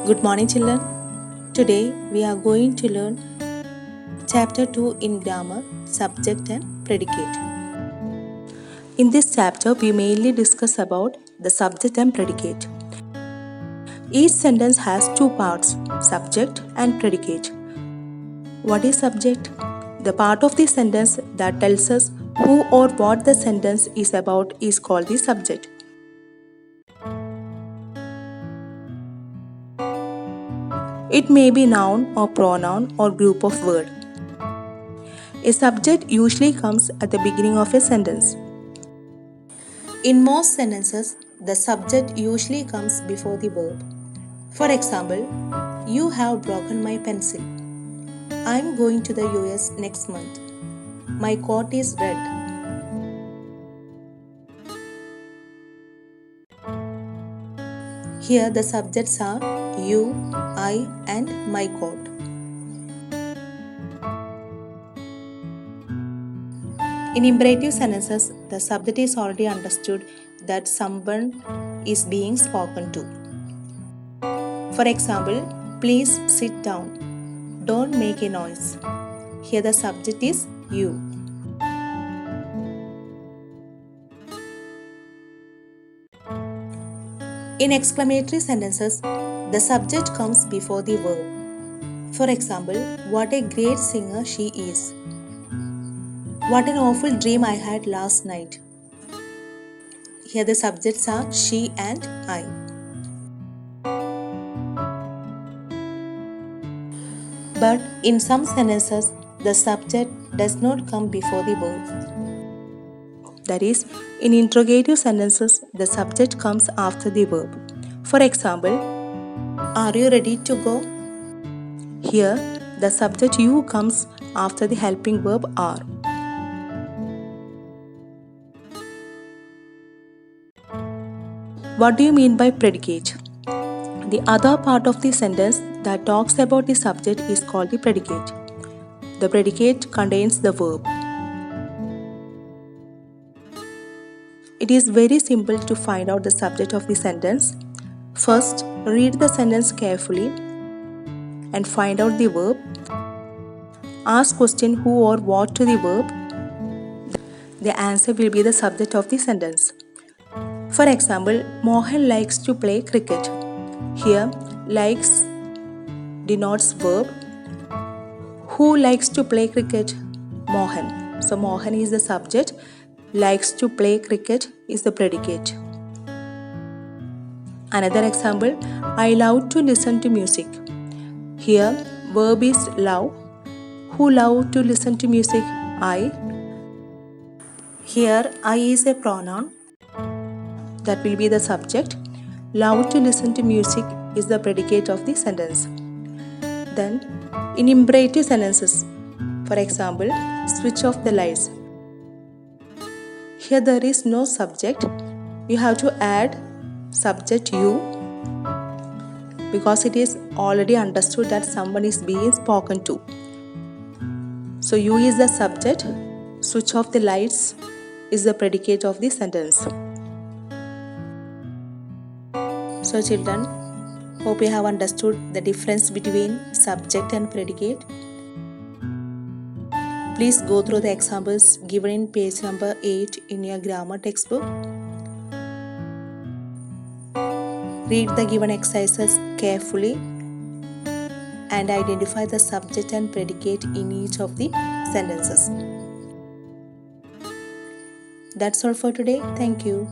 Good morning, children. Today we are going to learn chapter 2 in grammar, subject and predicate. In this chapter, we mainly discuss about the subject and predicate. Each sentence has two parts, subject and predicate. What is subject? The part of the sentence that tells us who or what the sentence is about is called the subject. It may be noun or pronoun or group of word. A subject usually comes at the beginning of a sentence. In most sentences, the subject usually comes before the verb. For example, you have broken my pencil. I am going to the US next month. My coat is red. Here the subjects are you, I, and my coat. In imperative sentences, the subject is already understood that someone is being spoken to. For example, please sit down. Don't make a noise. Here the subject is you. In exclamatory sentences, the subject comes before the verb. For example, what a great singer she is. What an awful dream I had last night. Here the subjects are she and I. But in some sentences, the subject does not come before the verb. That is, in interrogative sentences, the subject comes after the verb. For example, are you ready to go? Here, the subject you comes after the helping verb are. What do you mean by predicate? The other part of the sentence that talks about the subject is called the predicate. The predicate contains the verb. It is very simple to find out the subject of the sentence. First, read the sentence carefully and find out the verb. Ask question who or what to the verb. The answer will be the subject of the sentence. For example, Mohan likes to play cricket. Here, likes denotes verb. Who likes to play cricket? Mohan. So, Mohan is the subject. Likes to play cricket is the predicate. Another example, I love to listen to music. Here, verb is love. Who love to listen to music? I. Here, I is a pronoun. That will be the subject. Love to listen to music is the predicate of the sentence. Then, in imperative sentences, for example, switch off the lights. Here there is no subject. You have to add subject you because it is already understood that someone is being spoken to. So, you is the subject. Switch off the lights is the predicate of the sentence. So children, hope you have understood the difference between subject and predicate. Please go through the examples given in page number 8 in your grammar textbook. Read the given exercises carefully and identify the subject and predicate in each of the sentences. That's all for today. Thank you.